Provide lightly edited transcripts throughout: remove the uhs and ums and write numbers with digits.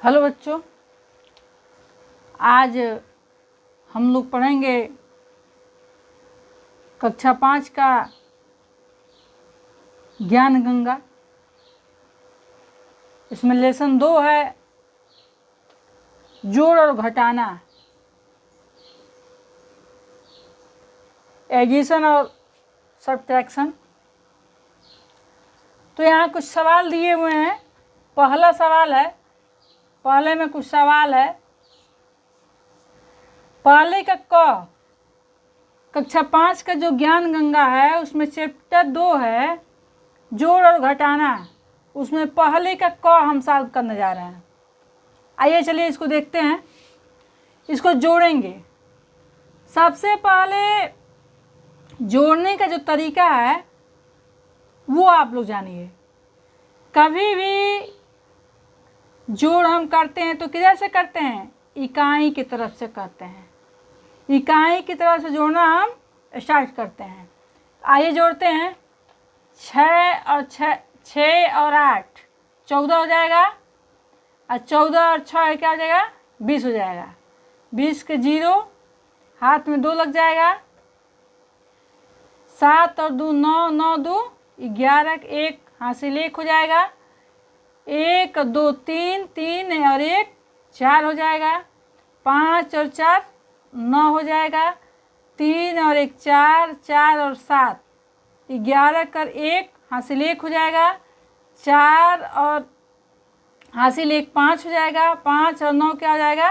Hello बच्चों, आज हम लोग पढ़ेंगे कक्षा 5 का ज्ञान गंगा। इसमें लेसन 2 है, जोड़ और घटाना, एडिशन और सब्ट्रैक्शन। तो यहाँ कुछ सवाल दिए हुए हैं। पहला सवाल है, पहले में कुछ सवाल है। पहले का क कक्षा 5 का जो ज्ञान गंगा है उसमें चैप्टर 2 है जोड़ और घटाना। उसमें पहले का क हम सॉल्व करने जा रहे हैं। आइए चलिए इसको देखते हैं, इसको जोड़ेंगे। सबसे पहले जोड़ने का जो तरीका है वो आप लोग जानिए। कभी भी जोड़ हम करते हैं तो किधर से करते हैं? इकाई की तरफ से करते हैं। इकाई की तरफ से जोड़ना हम स्टार्ट करते हैं। आइए जोड़ते हैं। 6 और 8 14 हो जाएगा, और 14 और 6 क्या हो जाएगा? 20 हो जाएगा। 20 के 0 हाथ में 2 लग जाएगा। 7 और 2 9, 9 2 11, 1 हासिल 1 हो जाएगा। 1 2 3, 3 और 1 4 हो जाएगा। 5 और 4 9 हो जाएगा। 3 और 1 4, 4 और 7 11 कर 1 हासिल 1 हो जाएगा। 4 और हासिल 1 5 हो जाएगा। 5 और 9 क्या हो जाएगा?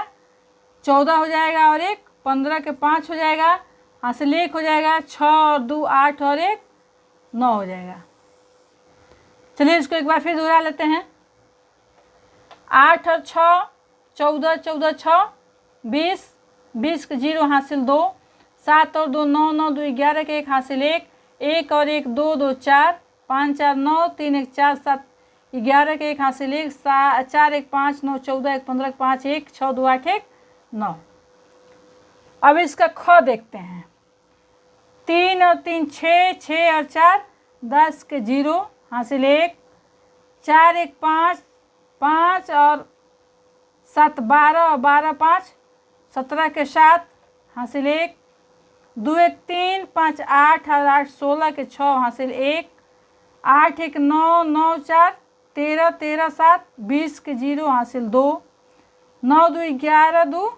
14 हो जाएगा, और 1 15 के 5 हो जाएगा, हासिल 1 हो जाएगा। 6 और 2 8 और 1 9 हो जाएगा। चलिए इसको एक बार फिर दोहरा लेते हैं। 8 और 6 14, 14 6 20, 20 के 0 हासिल 2। 7 और 2 9, 9 2 11 के 1 हासिल 1, 1 और 1 2 2 4, 5 4 9, 3 1 4 7 11 के 1 हासिल 1, 4 1 5 9 14 1 15 5 1 6 2 8 1 9। अब इसका ख देखते हैं। 3 और 3 6, 6 और 4 10 के 0 हासिल 1, 4 1 5, 5 और 7 12 और 12 5 17 के 7 हासिल 1, 2 1 3 5 8 और 8 16 के 6 हासिल 1, 8 1 9 9 4 13 13 7 20 के 0 हासिल 2, 9 2 11 2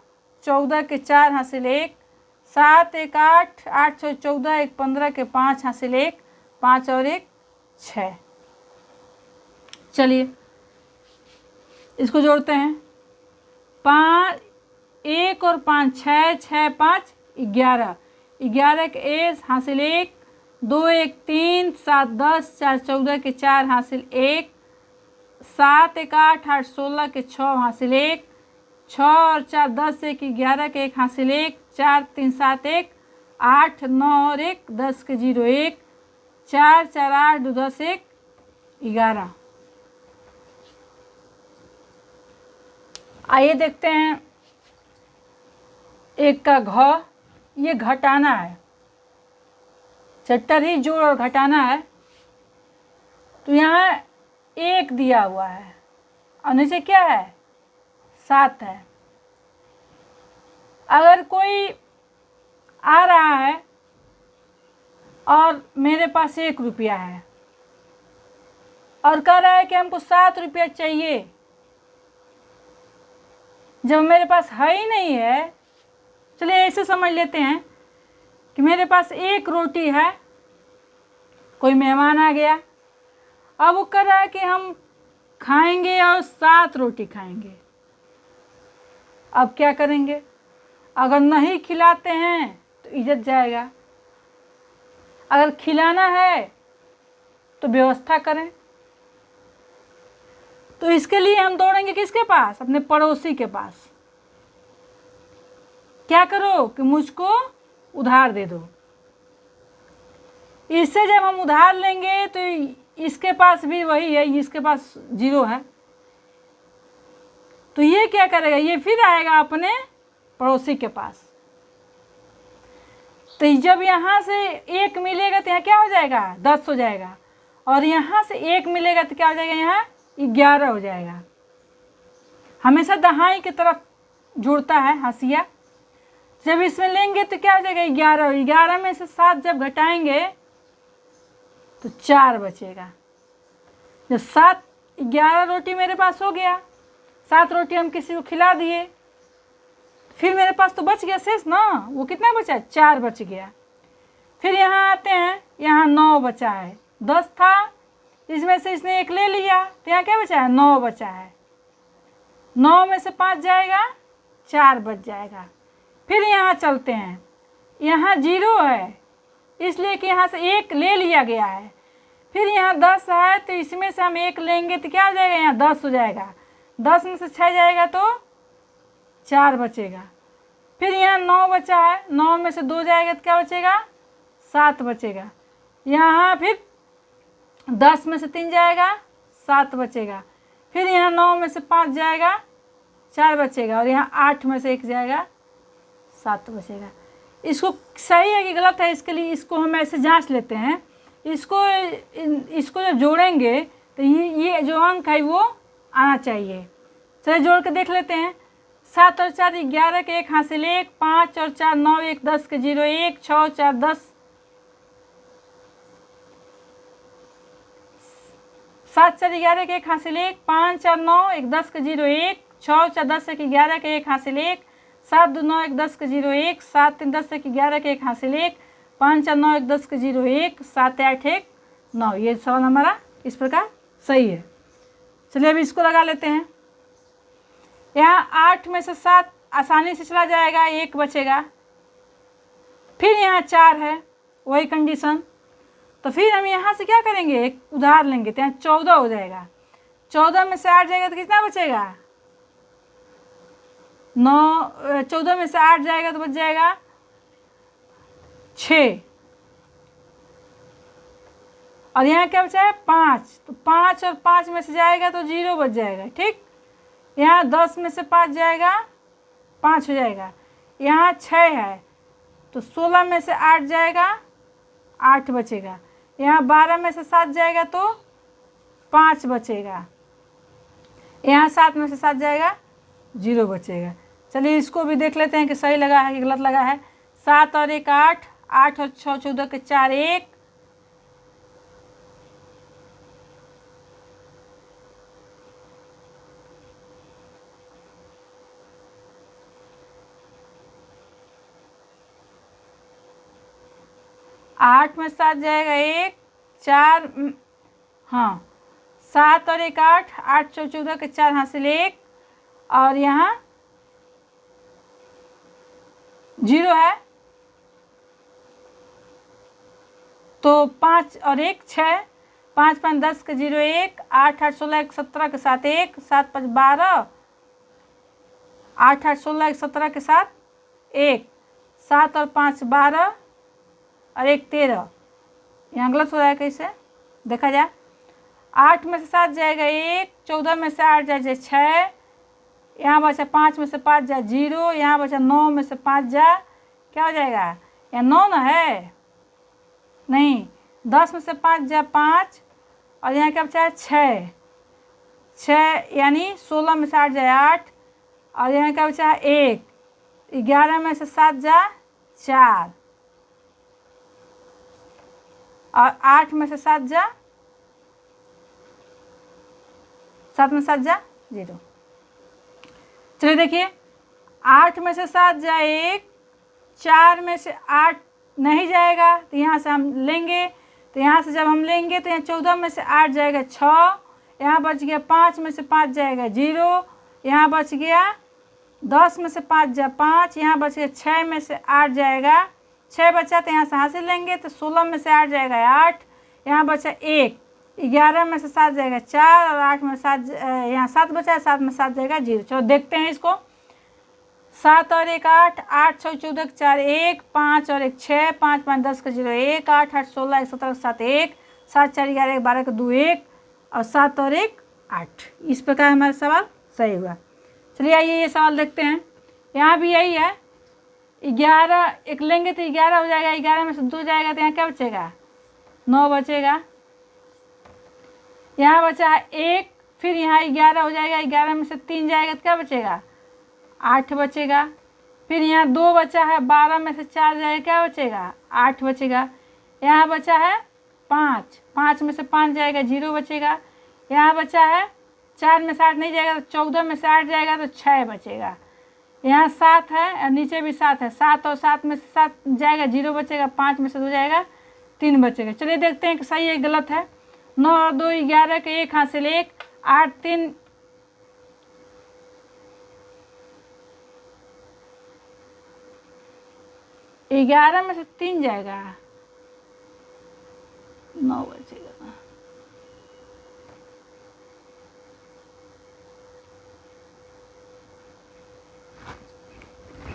14 के 4 हासिल 1, 7 1 8 8 6 14 1 15 के 5 हासिल 1, 5 और 1 6। चलिए इसको जोड़ते हैं। 5 1 और 5 6, 6 5 11, 11 के 1 हासिल 1, 2 1 3 7 10 4 14 के 4 हासिल 1, 7 1 8 8 16 के 6 हासिल 1, 6 और 4 10 1 11 के 1 हासिल 1, 4 3 7 1 8 9 और 1 10 के 0 1, 4 4 8 2 10 1 11। आइए देखते हैं एक का घ। ये घटाना है, चैप्टर ही जोड़ और घटाना है। तो यहाँ 1 दिया हुआ है और नीचे क्या है? 7 है। अगर कोई आ रहा है और मेरे पास 1 रुपया है और कह रहा है कि हमको 7 रुपया चाहिए, जब मेरे पास है ही नहीं है। चलिए ऐसे समझ लेते हैं कि मेरे पास 1 रोटी है, कोई मेहमान आ गया, अब वो कह रहा है कि हम खाएंगे और 7 रोटी खाएंगे। अब क्या करेंगे? अगर नहीं खिलाते हैं तो इज्जत जाएगा, अगर खिलाना है तो व्यवस्था करें। तो इसके लिए हम दौड़ेंगे किसके पास? अपने पड़ोसी के पास। क्या करो कि मुझको उधार दे दो। इससे जब हम उधार लेंगे तो इसके पास भी वही है, इसके पास 0 है, तो ये क्या करेगा? ये फिर आएगा अपने पड़ोसी के पास। तो जब यहाँ से 1 मिलेगा तो यहाँ क्या हो जाएगा? 10 हो जाएगा, और यहाँ से 1 मिलेगा तो क्या हो जाएगा? यहाँ 11 हो जाएगा। हमेशा दहाई की तरफ जुड़ता है हाशिया। जब इसमें लेंगे तो क्या हो जाएगा 11, 11 में से 7 जब घटाएंगे तो 4 बचेगा। जब 7, 11 रोटी मेरे पास हो गया, 7 रोटी हम किसी को खिला दिए, फिर मेरे पास तो बच गया शेष ना, वो कितना बचा, 4 बच गया। फिर यहाँ आते हैं, यहाँ 9 बचा है, 10 था इसमें से इसने 1 ले लिया तो यहाँ क्या बचा है, 9 बचा है। 9 में से 5 जाएगा, 4 बच जाएगा। फिर यहाँ चलते हैं, यहाँ 0 है इसलिए कि यहाँ से 1 ले लिया गया है। फिर यहाँ 10 है तो इसमें से हम 1 लेंगे तो क्या हो जाएगा, यहाँ 10 हो जाएगा। 10 में से 6 जाएगा तो 4 बचेगा। फिर यहाँ 9 बचा है, 9 में से 2 जाएगा तो क्या बचेगा, 7 बचेगा। यहाँ फिर 10 में से 3 जाएगा, 7 बचेगा। फिर यहाँ 9 में से 5 जाएगा, 4 बचेगा। और यहाँ 8 में से 1 जाएगा, 7 बचेगा। इसको सही है कि गलत है, इसके लिए इसको हम ऐसे जांच लेते हैं। इसको जब जोड़ेंगे तो ये जो अंक है वो आना चाहिए। चलिए जोड़ के देख लेते हैं। 7 और 4 11 के 1 हासिल 1, 5 और 4 9 1 10 के 0 1, 6 और 4 10, 7 4 11 के 1 हासिल 1, 5 और 9 1 10 के 0 1, 6 और 4 10 के 11 के 1 हासिल 1, 7 2 9 1 10 के 0 1, 7 3 10 के 11 के 1 हासिल 1, 5 4 9 1 10 के 0 1, 7 8 1 9। ये सवाल हमारा इस प्रकार सही है। चलिए अभी इसको लगा लेते हैं। यहाँ 8 में से 7 आसानी से चला जाएगा, 1 बचेगा। फिर यहाँ 4 है, वही कंडीशन। तो फिर हम यहाँ से क्या करेंगे, एक उधार लेंगे तो यहाँ 14 हो जाएगा। 14 में से 8 जाएगा तो कितना बचेगा, 9। 14 में से 8 जाएगा तो बच जाएगा 6। और यहाँ क्या बचा है 5, तो 5 और 5 में से जाएगा तो 0 बच जाएगा। ठीक, यहाँ 10 में से 5 जाएगा, 5 हो जाएगा। यहाँ 6 है तो 16 में से 8 जाएगा, 8 बचेगा। यहाँ 12 में से 7 जाएगा तो 5 बचेगा। यहाँ 7 में से 7 जाएगा, 0 बचेगा। चलिए इसको भी देख लेते हैं कि सही लगा है कि गलत लगा है। 7 और 1 8, 8 और 6 14 के 4 1, 8 में 7 जाएगा 1, 4, हाँ 7 और 1 8, 8 6 14 के 4 हासिल 1, और यहाँ 0 है तो 5 और 1 6, 5 5 10 के 0 1, 8 8 16 1 17 के साथ 1, 7 5 12, 8 8 16 1 17 के साथ 1, 7 और 5 12 और 1 13। यहाँ गलत हो रहा है, कैसे देखा जाए। 8 में से 7 जाएगा 1, 14 में से 8 जाए 6, यहाँ बचा 5 में से 5 जा 0, यहाँ बचा 9 में से 5 जा, क्या हो जाएगा, यहाँ 9 ना है, नहीं 10 में से 5 जा 5, और यहाँ क्या बचा है 6, 6 यानी 16 में से 8 जाए 8, और यहाँ क्या बचा है 1, 11 में से 7 जा 4, और 8 में से 7 जा, 7 में 7 जा 0। चलिए देखिए, 8 में से 7 जाए 1, 4 में से 8 नहीं जाएगा तो यहाँ से हम लेंगे, तो यहाँ से जब हम लेंगे तो यहाँ 14 में से 8 जाएगा 6, यहाँ बच गया 5 में से 5 जाएगा 0, यहाँ बच गया 10 में से 5 जा 5, यहाँ बच गया 6 में से 8 जाएगा 6 बचा तो यहाँ से हासिल लेंगे तो 16 में से 8 जाएगा 8, यहाँ बचा 1, 11 में से 7 जाएगा 4, और 8 में 7 यहाँ 7 बचा है, 7 में 7 जाएगा 0। चलो देखते हैं इसको। 7 और 1 8, 8 6 14 के 4 1, 5 और 1 6, 5 5 10 के 0 1, 8 8 16 1 17 के 7 1, 7 4 11 12 के 2 1, और 7 और 1 8। इस प्रकार हमारा सवाल सही हुआ। चलिए आइए ये सवाल देखते हैं। यहाँ भी यही है, 11 एक लेंगे तो 11 हो जाएगा, 11 में से 2 जाएगा तो यहाँ क्या बचेगा, 9 बचेगा। यहाँ बचा 1 फिर यहाँ 11 हो जाएगा, 11 में से 3 जाएगा तो क्या बचेगा, 8 बचेगा। फिर यहाँ 2 बचा है, 12 में से 4 जाएगा, क्या बचेगा, 8 बचेगा। यहाँ बचा है 5, 5 में से 5 जाएगा, 0 बचेगा। यहाँ बचा है 4 में से 8 नहीं जाएगा तो 14 में से 8 जाएगा तो 6 बचेगा। यहाँ 7 है और नीचे भी 7 है, 7 और 7 में से 7 जाएगा, 0 बचेगा। 5 में से 2 जाएगा, 3 बचेगा। चलिए देखते हैं कि सही है गलत है। 9 और 2 11 के 1 हासिल 1, 8 3 11 में से 3 जाएगा, 9 बचेगा।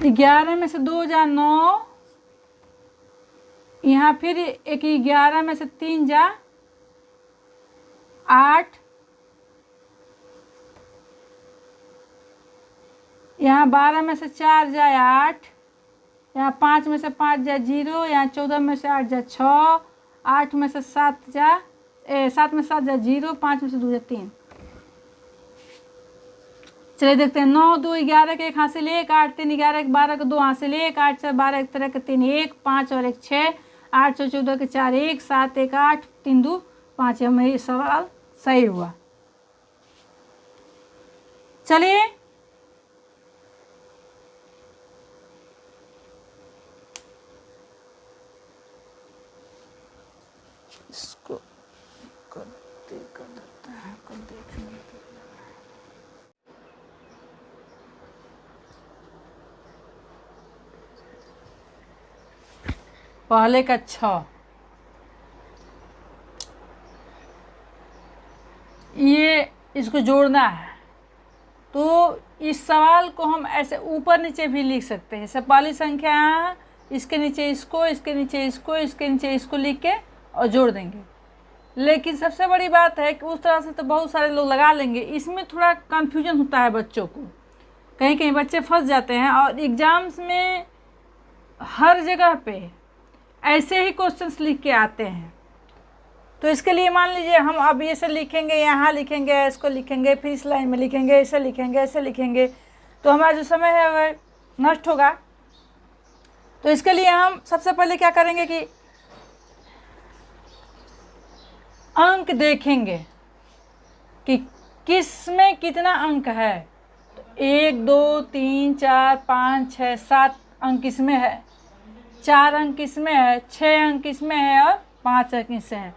ग्यारह में से 2 जा 9, यहाँ फिर एक 11 में से 3 जा 8, यहाँ 12 में से 4 जाए 8, यहाँ 5 में से 5 जा 0, यहाँ 14 में से 8 जा 6, 8 में से 7 जा 7 में 7 जा 0, 5 में से 2 जा 3। चलिए देखते हैं। 9 2 11 के 1 हासिल 1, 8 3 11 के 12 के 2 हासिल 1, 8 4 12 1 13 के 3 1, 5 और 1 6, 8 4 14 के 4 1, 7 1 8, 3 2 5। हमें सवाल सही हुआ। चलिए इसको कर देते हैं, कर देखेंगे। पहले का 6, ये इसको जोड़ना है तो इस सवाल को हम ऐसे ऊपर नीचे भी लिख सकते हैं। जैसे पहली संख्या इसके नीचे इसको, इसके नीचे इसको, इसके नीचे इसको लिख के और जोड़ देंगे। लेकिन सबसे बड़ी बात है कि उस तरह से तो बहुत सारे लोग लगा लेंगे, इसमें थोड़ा कन्फ्यूजन होता है बच्चों को, कहीं कहीं बच्चे फंस जाते हैं। और एग्ज़ाम्स में हर जगह पे ऐसे ही क्वेश्चंस लिख के आते हैं। तो इसके लिए मान लीजिए हम अब ये से लिखेंगे, यहाँ लिखेंगे, इसको लिखेंगे, फिर इस लाइन में लिखेंगे, ऐसे लिखेंगे, ऐसे लिखेंगे, तो हमारा जो समय है वह नष्ट होगा। तो इसके लिए हम सबसे पहले क्या करेंगे कि अंक देखेंगे कि किस में कितना अंक है। तो 1 2 3 4 5 6 7 अंक इसमें है, 4 अंक इसमें है, 6 अंक इसमें है और 5 अंक इसमें है।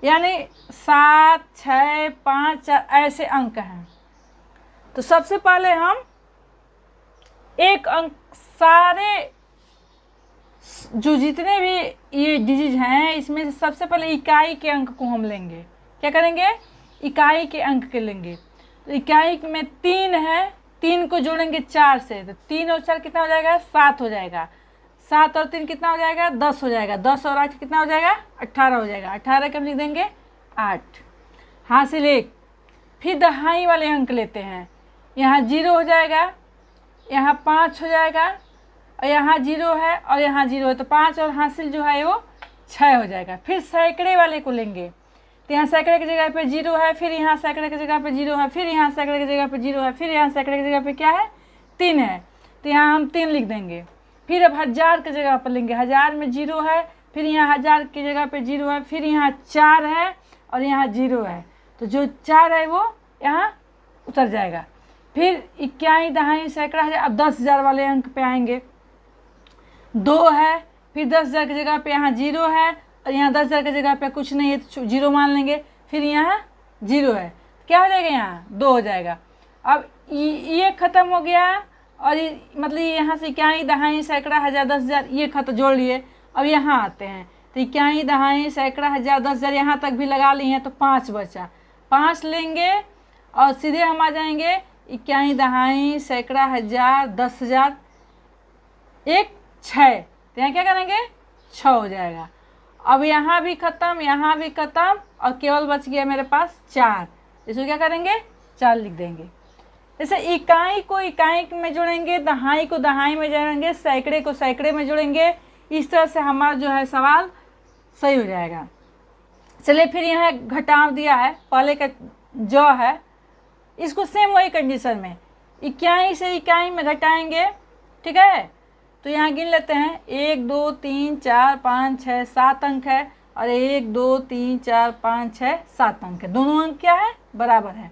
यानी 7 6 5 4 ऐसे अंक हैं। तो सबसे पहले हम एक अंक, सारे जो जितने भी ये डिजिट हैं इसमें से सबसे पहले इकाई के अंक को हम लेंगे। क्या करेंगे, इकाई के अंक के लेंगे। तो इकाई में 3 है, 3 को जोड़ेंगे 4 से, तो 3 और 4 कितना हो जाएगा, 7 हो जाएगा। 7 और 3 कितना हो जाएगा, 10 हो जाएगा। 10 और 8 कितना हो जाएगा, 18 हो जाएगा। 18 के हम लिख देंगे 8 हासिल 1। फिर दहाई वाले अंक लेते हैं, यहाँ 0 हो जाएगा, यहाँ 5 हो जाएगा, और यहाँ 0 है और यहाँ 0 है, तो 5 और हासिल जो है वो 6 हो जाएगा। फिर सैकड़े वाले को लेंगे, तो यहाँ सैकड़े की जगह पे 0 है, फिर यहाँ सैकड़े की जगह पे 0 है, फिर यहाँ सैकड़े की जगह पे 0 है, फिर यहाँ सैकड़े की जगह पे क्या है, 3 है, तो यहाँ हम 3 लिख देंगे। फिर अब 1000 की जगह पर लेंगे, 1000 में 0 है, फिर यहाँ 1000 की जगह पे 0 है, फिर यहाँ 4 है और यहाँ 0 है, तो जो 4 है वो यहाँ उतर जाएगा। फिर इक्याई दहाई सैकड़ा है। अब 10,000 वाले अंक पे आएंगे, 2 है, फिर 10,000 की जगह पे यहाँ 0 है और यहाँ 10,000 की जगह पे कुछ नहीं है तो 0 मान लेंगे। फिर यहाँ 0 है, क्या हो जाएगा, यहाँ 2 हो जाएगा। अब ये ख़त्म हो गया और ये मतलब यहाँ से इक्याई दहाई सैकड़ा 1000 10,000 ये खत्म जोड़ लिए। अब यहाँ आते हैं तो इक्याई दहाई सैकड़ा 1000 10,000 यहाँ तक भी लगा लिए हैं, तो 5 बचा, 5 लेंगे और सीधे हम आ जाएंगे इक्याई दहाई सैकड़ा 1000 10,000 एक 6, तो यहाँ क्या करेंगे 6 हो जाएगा। अब यहाँ भी ख़त्म, यहाँ भी ख़त्म और केवल बच गया मेरे पास 4, इसको क्या करेंगे 4 लिख देंगे। जैसे इकाई को इकाई में जोड़ेंगे, दहाई को दहाई में जोड़ेंगे, सैकड़े को सैकड़े में जोड़ेंगे, इस तरह से हमारा जो है सवाल सही हो जाएगा। चलिए फिर यहाँ घटाव दिया है, पहले का जो है इसको सेम वही कंडीशन में 81 से 81 में घटाएंगे, ठीक है। तो यहाँ गिन लेते हैं, 1 2 3 4 5 6 7 अंक है, और 1 2 3 4 5 6 7 अंक है, दोनों अंक क्या है, बराबर है।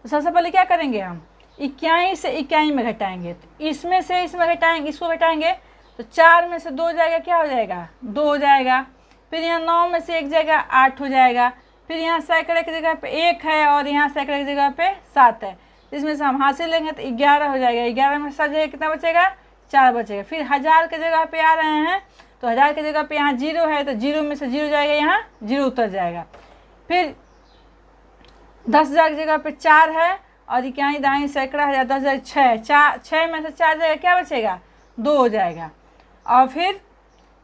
तो सबसे पहले क्या करेंगे हम, 81 से 81 में घटाएंगे, तो इसमें से इसमें घटाएंगे, इसको घटाएंगे तो 4 में से 2 जाएगा, क्या हो जाएगा, 2 हो जाएगा। फिर यहाँ 9 में से 1 जाएगा, 8 हो जाएगा। फिर यहाँ सैकड़े की जगह पे 1 है और यहाँ सैकड़े की जगह पे 7 है, इसमें से हम हासिल लेंगे तो 11 हो जाएगा। 11 में से 7 जाएगा, कितना बचेगा, 4 बचेगा। फिर 1000 के जगह पे आ रहे हैं, तो 1000 की जगह पे यहाँ 0 है, तो 0 में से 0 जाएगा, यहाँ 0 उतर जाएगा। फिर 10,000 की जगह पे 4 है, और इक्याई दाई सैकड़ा 1000, 10,000 6 में से 4 जाएगा, क्या बचेगा, 2 हो जाएगा। और फिर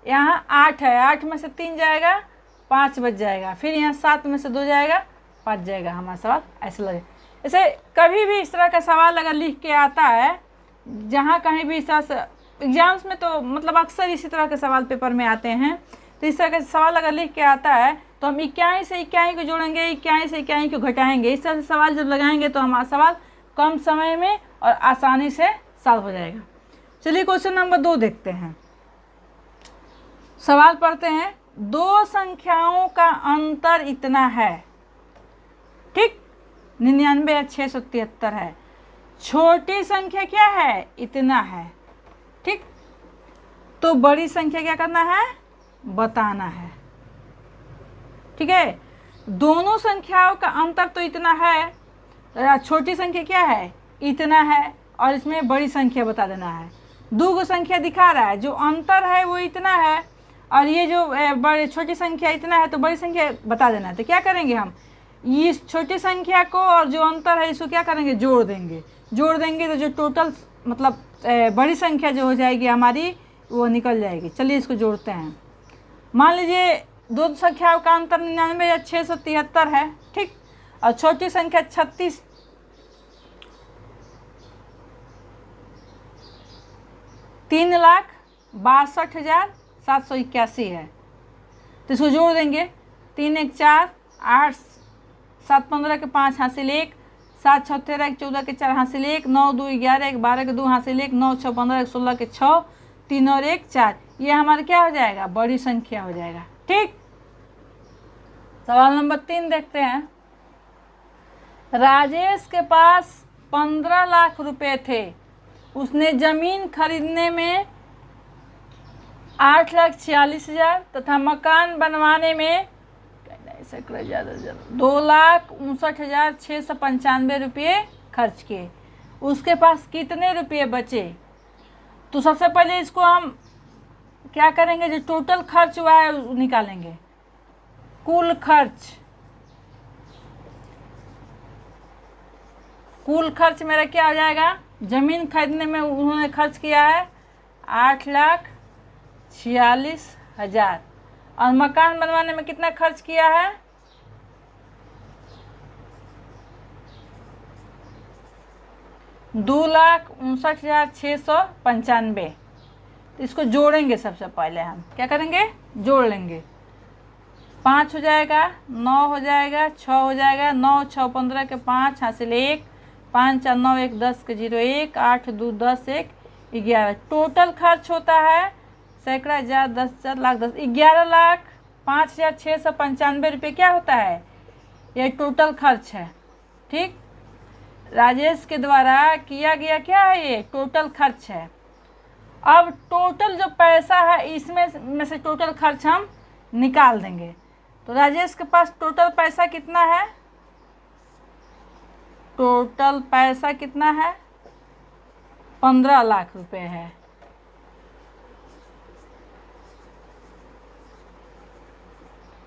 यहाँ 8 है, 8 में से 3 जाएगा, 5 बच जाएगा। फिर यहाँ 7 में से 2 जाएगा, 5 जाएगा। हमारा सवाल ऐसे लगे। ऐसे कभी भी इस तरह का सवाल अगर लिख के आता है, जहाँ कहीं भी इस तरह से एग्जाम्स में, तो मतलब अक्सर इसी तरह के सवाल पेपर में आते हैं, तो इस तरह का सवाल अगर लिख के आता है तो हम 81 से 81 को जोड़ेंगे, 81 से 81 को घटाएंगे। इस तरह से सवाल जब लगाएंगे तो हमारा सवाल कम समय में और आसानी से सॉल्व हो जाएगा। चलिए क्वेश्चन नंबर 2 देखते हैं। सवाल पढ़ते हैं, 2 संख्याओं का अंतर इतना है, ठीक, 99 या 673 है। छोटी संख्या क्या है, इतना है, ठीक। तो बड़ी संख्या क्या करना है, बताना है, ठीक है। दोनों संख्याओं का अंतर तो इतना है, छोटी संख्या क्या है, इतना है, और इसमें बड़ी संख्या बता देना है। 2 संख्या दिखा रहा है, जो अंतर है वो इतना है, और ये जो बड़ी छोटी संख्या इतना है, तो बड़ी संख्या बता देना है। तो क्या करेंगे हम, इस छोटी संख्या को और जो अंतर है इसको क्या करेंगे, जोड़ देंगे। जोड़ देंगे तो जो टोटल मतलब बड़ी संख्या जो हो जाएगी हमारी, वो निकल जाएगी। चलिए इसको जोड़ते हैं। मान लीजिए 2 संख्याओं का अंतर 99 या 673 है, ठीक, और छोटी संख्या 36 3,62,781 है। तो इसको जोड़ देंगे, 3 1 4 8 7 15 के 5 हासिल 1, 7 6 13 14 के 4 हासिल 1, 9 2 11 1 12 के 2 हासिल 1, 9 6 15 16 के 6, 3 और 1 4। ये हमारा क्या हो जाएगा, बड़ी संख्या हो जाएगा, ठीक। सवाल नंबर 3 देखते हैं। राजेश के पास 15 लाख रुपए थे। उसने जमीन खरीदने में 8,46,000 तथा मकान बनवाने में 2,59,695 रुपये खर्च किए। उसके पास कितने रुपये बचे। तो सबसे पहले इसको हम क्या करेंगे, जो टोटल खर्च हुआ है वो निकालेंगे। कुल खर्च मेरा क्या हो जाएगा, ज़मीन खरीदने में उन्होंने खर्च किया है 8,46,000, और मकान बनवाने में कितना खर्च किया है, 2,59,695। तो इसको जोड़ेंगे। सबसे पहले हम क्या करेंगे, जोड़ लेंगे। 5 हो जाएगा, 9 हो जाएगा, 6 हो जाएगा, 9 6 15 के 5 हासिल 1, 5 4 9 1 10 के 0 1, 8 2 10 1 11। टोटल खर्च होता है सैकड़ा, 1000, 10,000, लाख, 10, 11,05,695 रुपये क्या होता है, ये टोटल खर्च है, ठीक। राजेश के द्वारा किया गया क्या है, ये टोटल खर्च है। अब टोटल जो पैसा है इसमें से टोटल खर्च हम निकाल देंगे। तो राजेश के पास टोटल पैसा कितना है, टोटल पैसा कितना है, 15 लाख रुपए है।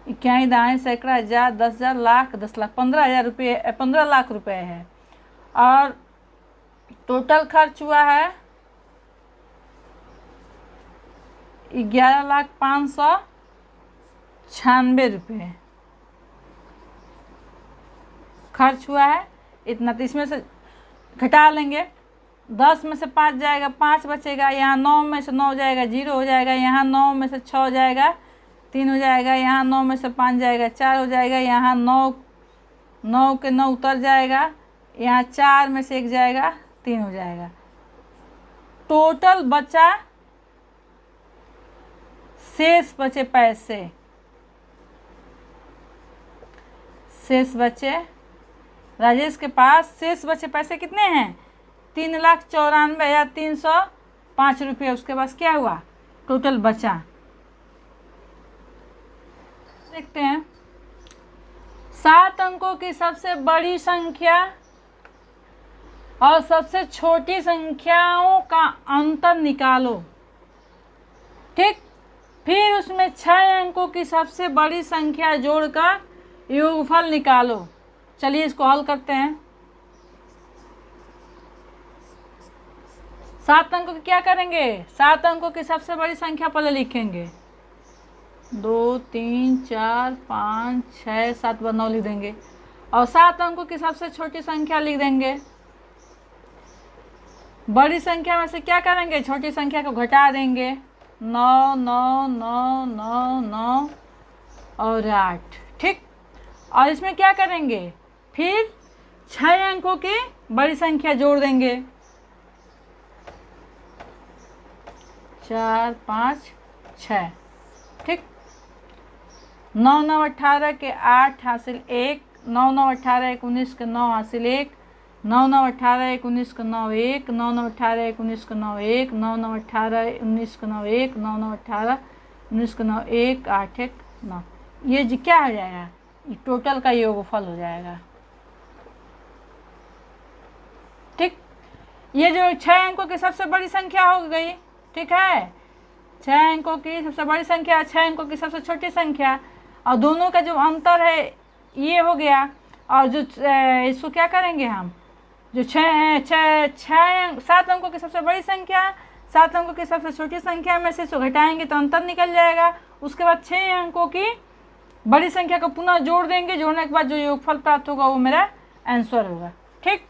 इक्याई दाएं सैकड़ा, 1000, 10,000, लाख, 10 लाख, 15,000 रुपये, 15 लाख रुपए है। और टोटल खर्च हुआ है 11,05,96 रुपये खर्च हुआ है इतना। तो इसमें से घटा लेंगे, 10 में से 5 जाएगा, 5 बचेगा, यहाँ 9 में से 9 जाएगा, 0 हो जाएगा, यहाँ 9 में से 6 जाएगा, 3 हो जाएगा, यहाँ 9 में से 5 जाएगा, 4 हो जाएगा, यहाँ 9 के 9 उतर जाएगा, यहाँ 4 में से 1 जाएगा, 3 हो जाएगा। टोटल बचा, शेष बचे पैसे, शेष बचे, राजेश के पास शेष बचे पैसे कितने हैं? 3,94,305 रुपये। उसके पास क्या हुआ? टोटल बचा। देखते हैं 7 अंकों की सबसे बड़ी संख्या और सबसे छोटी संख्याओं का अंतर निकालो। ठीक, फिर उसमें 6 अंकों की सबसे बड़ी संख्या जोड़कर योगफल निकालो। चलिए इसको हल करते हैं। 7 अंकों की क्या करेंगे? 7 अंकों की सबसे बड़ी संख्या पहले लिखेंगे। 2 3 4 5 6 7 9 लिख देंगे और 7 अंकों की सबसे छोटी संख्या लिख देंगे। बड़ी संख्या में से क्या करेंगे? छोटी संख्या को घटा देंगे। 9 9 9 9 9 और 8। ठीक, और इसमें क्या करेंगे? फिर 6 अंकों की बड़ी संख्या जोड़ देंगे। 4 5 6। ठीक, 9 9 18 के 8 हासिल 1, 9 9 18 1 19 के 9 हासिल 1, 9 9 18 1 19 के 9 1, 9 9 18 1 19 के 9 1, 9 9 18 19 के 9 1, 9 9 18 19 के 9 1 8 1 9। ये जी क्या हो जाएगा? ये टोटल का योगफल हो जाएगा। ठीक, ये जो 6 अंकों की सबसे बड़ी संख्या हो गई। ठीक है, 6 अंकों की सबसे बड़ी संख्या, 6 अंकों की सबसे छोटी संख्या, और दोनों का जो अंतर है ये हो गया। और जो इसको क्या करेंगे हम? जो 7 अंकों की सबसे बड़ी संख्या, 7 अंकों की सबसे छोटी संख्या में से इसको घटाएंगे तो अंतर निकल जाएगा। उसके बाद 6 अंकों की बड़ी संख्या को पुनः जोड़ देंगे। जोड़ने के बाद जो योगफल प्राप्त होगा वो मेरा आंसर होगा। ठीक।